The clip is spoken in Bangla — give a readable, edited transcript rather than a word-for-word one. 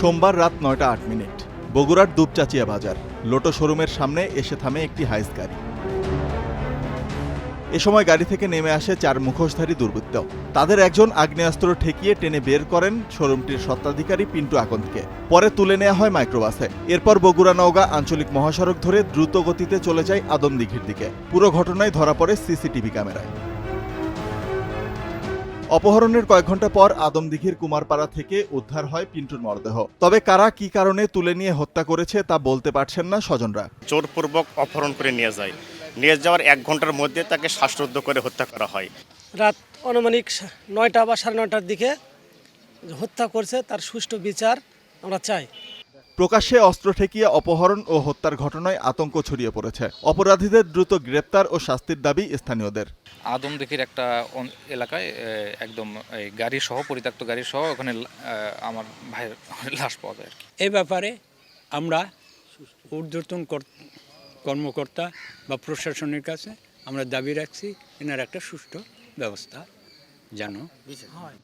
সোমবার রাত 9:08। বগুড়ার দুপচাচিয়া বাজার লোটো শোরুমের সামনে এসে থামে একটি হাইস গাড়ি। এ সময় গাড়ি থেকে নেমে আসে 4 মুখোশধারী দুর্বৃত্ত। তাদের একজন আগ্নেয়াস্ত্র ঠেকিয়ে টেনে বের করেন শোরুমটির স্বত্বাধিকারী পিন্টু আকন্দকে। পরে তুলে নেওয়া হয় মাইক্রোবাসে। এরপর বগুড়া নওগাঁ আঞ্চলিক মহাসড়ক ধরে দ্রুত গতিতে চলে যায় আদমদীঘির দিকে। পুরো ঘটনায় ধরা পড়ে সিসিটিভি ক্যামেরায়। অপহরণের কয়েক ঘন্টা পর আদমদীঘির কুমারপাড়া থেকে উদ্ধার হয় পিন্টুর মরদেহ। তবে কারা কি কারণে তুলে নিয়ে হত্যা করেছে তা বলতে পারছেন না স্বজনরা। জোরপূর্বক অপহরণ করে নিয়ে যায়। নিয়ে যাওয়ার 1 ঘন্টার মধ্যে তাকে শ্বাসরুদ্ধ করে হত্যা করা হয়। রাত আনুমানিক 9টা বা 9:30টার দিকে হত্যা করছে, তার সুষ্ঠু বিচার আমরা চাই। প্রকাশ্যে অস্ত্র ঠেকিয়ে অপহরণ ও হত্যার ঘটনায় আতঙ্ক ছড়িয়ে পড়েছে। অপরাধীদের দ্রুত গ্রেপ্তার ও শাস্তির দাবি স্থানীয়দের। আদমদীঘির একটা এলাকায় একদম গাড়ি সহ পরিত্যক্ত গাড়ি সহ ওখানে আমার ভাইয়ের লাশ পাওয়া যায় আর কি। এই ব্যাপারে আমরা ঊর্ধ্বতন কর্মকর্তা বা প্রশাসনের কাছে আমরা দাবি রাখছি এনার একটা সুষ্ঠু ব্যবস্থা যেন হয়।